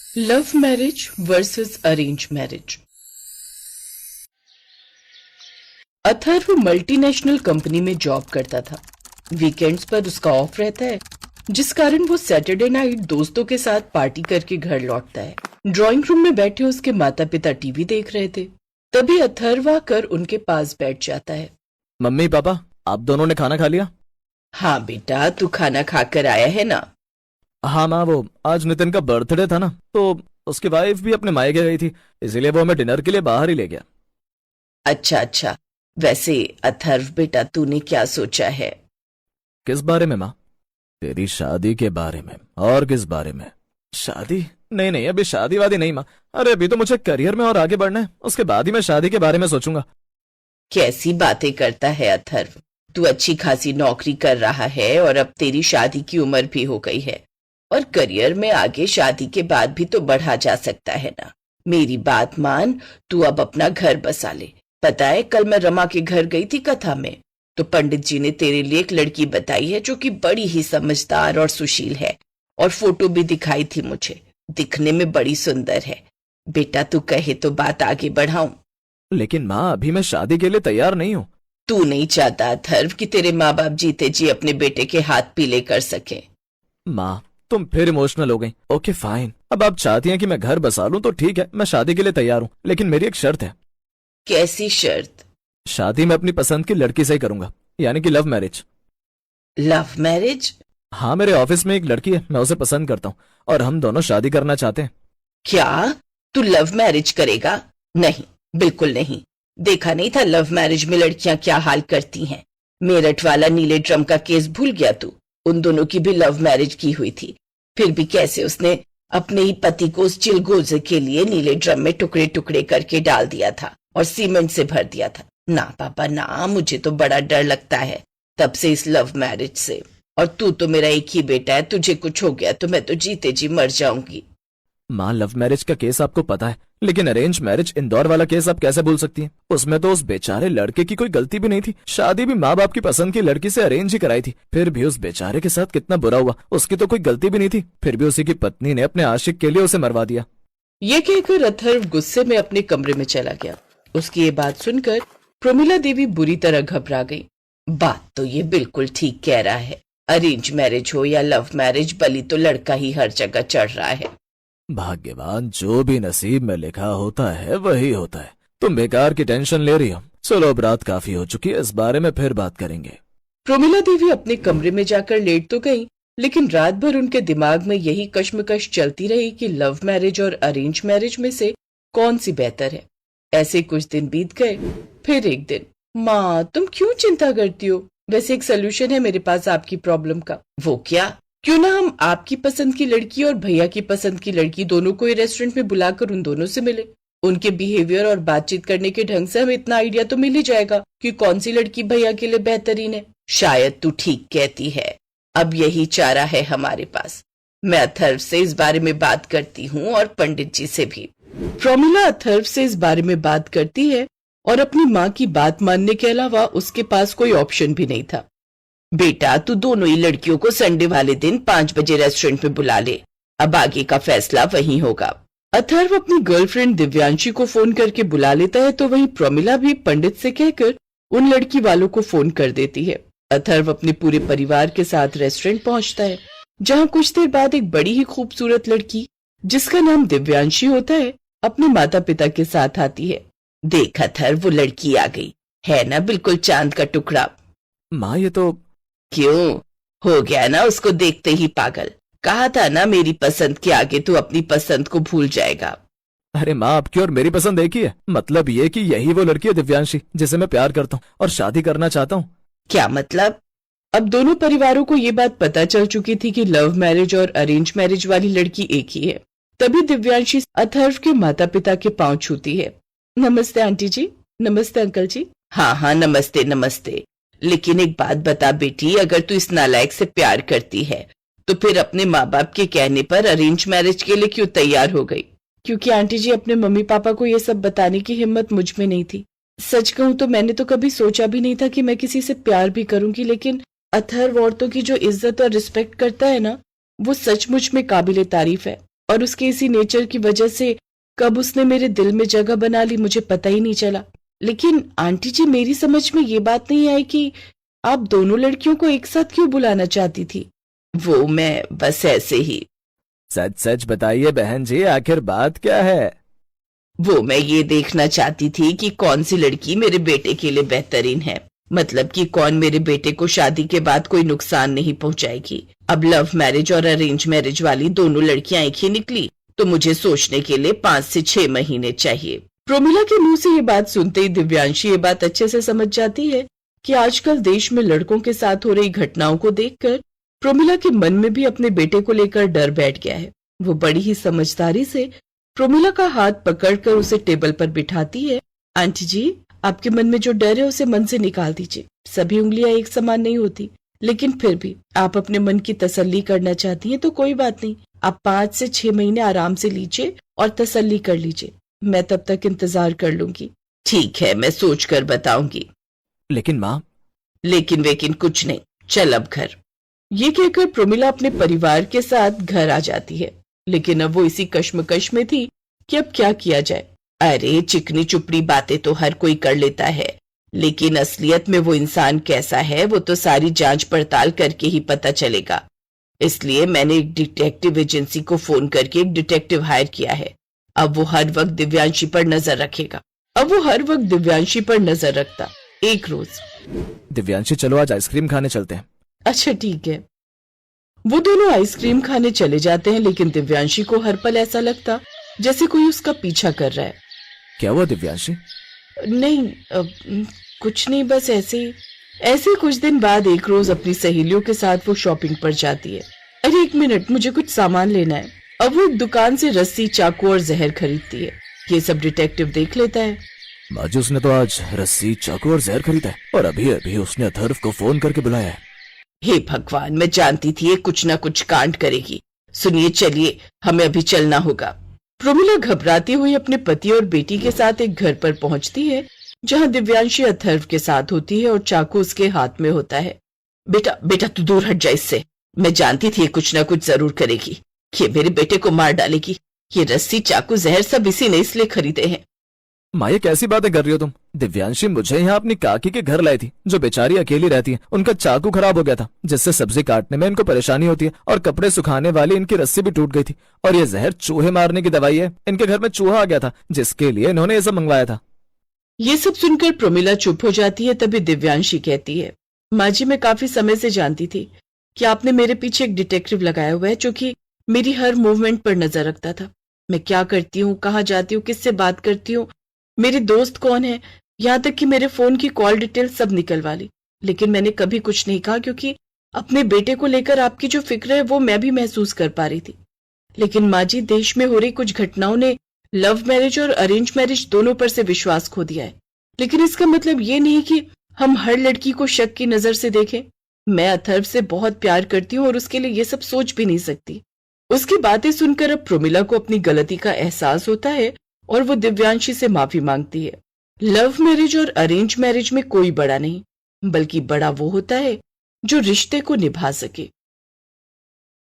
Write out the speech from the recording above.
Love marriage versus arrange marriage. Atharva multinational company में job करता था। वीकेंड्स पर उसका ऑफ रहता है, जिस कारण वो सैटरडे नाइट दोस्तों के साथ पार्टी करके घर लौटता है। ड्राइंग रूम में बैठे उसके माता पिता टीवी देख रहे थे, तभी अथर्व आकर उनके पास बैठ जाता है। मम्मी पापा, आप दोनों ने खाना खा लिया? हाँ बेटा, तू खाना खाकर आया है ना? हाँ माँ, वो आज नितिन का बर्थडे था ना, तो उसकी वाइफ भी अपने मायके गई थी, इसीलिए वो हमें डिनर के लिए बाहर ही ले गया। अच्छा अच्छा। वैसे अथर्व बेटा, तूने क्या सोचा है? किस बारे में माँ? तेरी शादी के बारे में। और किस बारे में? शादी? नहीं नहीं, अभी शादी वादी नहीं माँ। अरे अभी तो मुझे करियर में और आगे बढ़ना है, उसके बाद ही मैं शादी के बारे में सोचूंगा। कैसी बातें करता है अथर्व? तू अच्छी खासी नौकरी कर रहा है और अब तेरी शादी की उम्र भी हो गई है, और करियर में आगे शादी के बाद भी तो बढ़ा जा सकता है ना। मेरी बात मान, तू अब अपना घर बसा ले। पता है, कल मैं रमा के घर गई थी कथा में, तो पंडित जी ने तेरे लिए एक लड़की बताई है जो कि बड़ी ही समझदार और सुशील है, और फोटो भी दिखाई थी मुझे। दिखने में बड़ी सुंदर है। बेटा तू कहे तो बात आगे बढ़ाऊं। लेकिन माँ, अभी मैं शादी के लिए तैयार नहीं हूँ। तू नहीं चाहता अथर्व कि तेरे माँ बाप जीते जी अपने बेटे के हाथ पीले कर सके? माँ, तुम फिर इमोशनल हो गई। ओके फाइन, अब आप चाहती हैं कि मैं घर बसा लूं तो ठीक है, मैं शादी के लिए तैयार हूँ, लेकिन मेरी एक शर्त है। कैसी शर्त? शादी मैं अपनी पसंद की लड़की से ही करूंगा, यानी कि लव मैरिज। Love marriage? हाँ, मेरे ऑफिस में एक लड़की है, मैं उसे पसंद करता हूँ और हम दोनों शादी करना चाहते हैं। क्या तू लव मैरिज करेगा? नहीं, बिल्कुल नहीं। देखा नहीं था लव मैरिज में लड़कियां क्या हाल करती हैं। मेरठ वाला नीले ड्रम का केस भूल गया तू? उन दोनों की भी लव मैरिज की हुई थी, फिर भी कैसे उसने अपने ही पति को उस चिलगोजे के लिए नीले ड्रम में टुकड़े टुकड़े करके डाल दिया था और सीमेंट से भर दिया था। ना पापा ना, मुझे तो बड़ा डर लगता है तब से इस लव मैरिज से। और तू तो मेरा एक ही बेटा है, तुझे कुछ हो गया तो मैं तो जीते जी मर जाऊंगी। माँ, लव मैरिज का केस आपको पता है, लेकिन अरेंज मैरिज इंदौर वाला केस आप कैसे भूल सकती हैं? उसमें तो उस बेचारे लड़के की कोई गलती भी नहीं थी, शादी भी माँ बाप की पसंद की लड़की से अरेंज ही कराई थी। फिर भी उस बेचारे के साथ कितना बुरा हुआ, उसकी तो कोई गलती भी नहीं थी, फिर भी उसी की पत्नी ने अपने आशिक के लिए उसे मरवा दिया। ये कहकर अथर्व गुस्से में अपने कमरे में चला गया। उसकी ये बात सुनकर प्रमिला देवी बुरी तरह घबरा गई। बात तो ये बिल्कुल ठीक कह रहा है। अरेंज मैरिज हो या लव मैरिज, बलि तो लड़का ही हर जगह चढ़ रहा है। भाग्यवान, जो भी नसीब में लिखा होता है वही होता है। तुम बेकार की टेंशन ले रही हो। चलो, अब रात काफी हो चुकी है, इस बारे में फिर बात करेंगे। प्रमिला देवी अपने कमरे में जाकर लेट तो गई, लेकिन रात भर उनके दिमाग में यही कश्मकश चलती रही कि लव मैरिज और अरेंज मैरिज में से कौन सी बेहतर है। ऐसे कुछ दिन बीत गए। फिर एक दिन, माँ तुम क्यों चिंता करती हो? वैसे एक सोल्यूशन है मेरे पास आपकी प्रॉब्लम का। वो क्या? क्यों ना हम आपकी पसंद की लड़की और भैया की पसंद की लड़की दोनों को रेस्टोरेंट में बुलाकर उन दोनों से मिले। उनके बिहेवियर और बातचीत करने के ढंग से हमें इतना आइडिया तो मिल ही जाएगा कि कौन सी लड़की भैया के लिए बेहतरीन है। शायद तू ठीक कहती है, अब यही चारा है हमारे पास। मैं अथर्व से इस बारे में बात करती हूँ और पंडित जी से भी। प्रमिला अथर्व से इस बारे में बात करती है और अपनी माँ की बात मानने के अलावा उसके पास कोई ऑप्शन भी नहीं था। बेटा तू दोनों ही लड़कियों को संडे वाले दिन 5 बजे रेस्टोरेंट में बुला ले, अब आगे का फैसला वहीं होगा। अथर्व अपनी गर्लफ्रेंड दिव्यांशी को फोन करके बुला लेता है, तो वहीं प्रमिला भी पंडित से कहकर उन लड़की वालों को फोन कर देती है। अथर्व अपने पूरे परिवार के साथ रेस्टोरेंट पहुंचता है, जहां कुछ देर बाद एक बड़ी ही खूबसूरत लड़की, जिसका नाम दिव्यांशी होता है, अपने माता पिता के साथ आती है। देख अथर्व, वो लड़की आ गई है ना, बिल्कुल चांद का टुकड़ा। माँ, ये तो... क्यों, हो गया ना उसको देखते ही पागल? कहा था ना मेरी पसंद के आगे तू अपनी पसंद को भूल जाएगा। अरे माँ, आपकी और मेरी पसंद एक ही है। मतलब ये कि यही वो लड़की है दिव्यांशी जिसे मैं प्यार करता हूँ और शादी करना चाहता हूँ। क्या मतलब? अब दोनों परिवारों को ये बात पता चल चुकी थी कि लव मैरिज और अरेंज मैरिज वाली लड़की एक ही है। तभी दिव्यांशी अथर्व के माता पिता के पांव छूती है। नमस्ते आंटी जी। नमस्ते अंकल जी। हाँ हाँ, नमस्ते नमस्ते। लेकिन एक बात बता बेटी, अगर तू इस नालायक से प्यार करती है तो फिर अपने माँ बाप के कहने पर अरेंज मैरिज के लिए क्यों तैयार हो गई? क्योंकि आंटी जी, अपने मम्मी पापा को ये सब बताने की हिम्मत मुझ में नहीं थी। सच कहूं तो मैंने तो कभी सोचा भी नहीं था कि मैं किसी से प्यार भी करूंगी, लेकिन अथर्व औरतों की जो इज्जत और रिस्पेक्ट करता है ना, वो सचमुच में काबिले तारीफ है। और उसके इसी नेचर की वजह से कब उसने मेरे दिल में जगह बना ली मुझे पता ही नहीं चला। लेकिन आंटी जी, मेरी समझ में ये बात नहीं आई कि आप दोनों लड़कियों को एक साथ क्यों बुलाना चाहती थी। वो मैं बस ऐसे ही। सच सच बताइए बहन जी, आखिर बात क्या है? वो मैं ये देखना चाहती थी कि कौन सी लड़की मेरे बेटे के लिए बेहतरीन है, मतलब कि कौन मेरे बेटे को शादी के बाद कोई नुकसान नहीं पहुंचाएगी। अब लव मैरिज और अरेंज मैरिज वाली दोनों लड़कियां एक ही निकली तो मुझे सोचने के लिए 5 से 6 महीने चाहिए। प्रोमिला के मुंह से ये बात सुनते ही दिव्यांशी ये बात अच्छे से समझ जाती है कि आजकल देश में लड़कों के साथ हो रही घटनाओं को देखकर प्रोमिला के मन में भी अपने बेटे को लेकर डर बैठ गया है। वो बड़ी ही समझदारी से प्रोमिला का हाथ पकड़कर उसे टेबल पर बिठाती है। आंटी जी, आपके मन में जो डर है उसे मन से निकाल दीजिए। सभी उंगलियां एक समान नहीं होती, लेकिन फिर भी आप अपने मन की तसल्ली करना चाहती हैं तो कोई बात नहीं। आप 5 से 6 महीने आराम से लीजिए और तसल्ली कर लीजिए। मैं तब तक इंतजार कर लूंगी। ठीक है, मैं सोच कर बताऊंगी। लेकिन माँ। लेकिन वेकिन कुछ नहीं, चल अब घर। ये कहकर प्रोमिला अपने परिवार के साथ घर आ जाती है, लेकिन अब वो इसी कश्मकश में थी कि अब क्या किया जाए। अरे चिकनी चुपड़ी बातें तो हर कोई कर लेता है, लेकिन असलियत में वो इंसान कैसा है वो तो सारी जांच पड़ताल करके ही पता चलेगा। इसलिए मैंने एक डिटेक्टिव एजेंसी को फोन करके एक डिटेक्टिव हायर किया है। अब वो हर वक्त दिव्यांशी पर नजर रखेगा। एक रोज। दिव्यांशी, चलो आज आइसक्रीम खाने चलते हैं। अच्छा ठीक है। वो दोनों आइसक्रीम खाने चले जाते हैं, लेकिन दिव्यांशी को हर पल ऐसा लगता जैसे कोई उसका पीछा कर रहा है। क्या हुआ दिव्यांशी? नहीं, कुछ नहीं, बस ऐसे कुछ दिन बाद एक रोज अपनी सहेलियों के साथ वो शॉपिंग पर जाती है। अरे एक मिनट, मुझे कुछ सामान लेना है। अब वो दुकान से रस्सी, चाकू और जहर खरीदती है। ये सब डिटेक्टिव देख लेता है। बाजी, उसने तो आज रस्सी, चाकू और जहर खरीदा है और अभी अभी उसने अथर्व को फोन करके बुलाया है। हे भगवान, मैं जानती थी ये कुछ ना कुछ कांड करेगी। सुनिए, चलिए हमें अभी चलना होगा। प्रोमिला घबराती हुई अपने पति और बेटी के साथ एक घर पर पहुंचती है, जहां दिव्यांशी अथर्व के साथ होती है और चाकू उसके हाथ में होता है। बेटा तू दूर हट जा इससे। मैं जानती थी ये कुछ ना कुछ जरूर करेगी। ये मेरे बेटे को मार डालेगी। ये रस्सी, चाकू, जहर सब इसी ने इसलिए खरीदे हैं। माँ, ये कैसी बातें कर रही हो तुम? दिव्यांशी मुझे यहाँ अपनी काकी के घर लाई थी, जो बेचारी अकेली रहती है। उनका चाकू खराब हो गया था, जिससे सब्जी काटने में इनको परेशानी होती है, और कपड़े सुखाने वाली इनकी रस्सी भी टूट गई थी। और ये जहर चूहे मारने की दवाई है। इनके घर में चूहा आ गया था, जिसके लिए इन्होंने ये सब मंगवाया था। ये सब सुनकर प्रोमिला चुप हो जाती है। तभी दिव्यांशी कहती है, माँ जी, मैं काफी समय से जानती थी कि आपने मेरे पीछे एक डिटेक्टिव लगाया हुआ है, जो कि मेरी हर मूवमेंट पर नजर रखता था। मैं क्या करती हूँ, कहाँ जाती हूँ, किससे बात करती हूँ, मेरे दोस्त कौन है, यहाँ तक कि मेरे फोन की कॉल डिटेल सब निकलवा ली। लेकिन मैंने कभी कुछ नहीं कहा, क्योंकि अपने बेटे को लेकर आपकी जो फिक्र है वो मैं भी महसूस कर पा रही थी। लेकिन माँ जी, देश में हो रही कुछ घटनाओं ने लव मैरिज और अरेंज मैरिज दोनों पर से विश्वास खो दिया है। लेकिन इसका मतलब ये नहीं कि हम हर लड़की को शक की नजर से देखें। मैं अथर्व से बहुत प्यार करती हूँ और उसके लिए ये सब सोच भी नहीं सकती। उसकी बातें सुनकर अब प्रोमिला को अपनी गलती का एहसास होता है और वो दिव्यांशी से माफी मांगती है। लव मैरिज और अरेंज मैरिज में कोई बड़ा नहीं, बल्कि बड़ा वो होता है जो रिश्ते को निभा सके।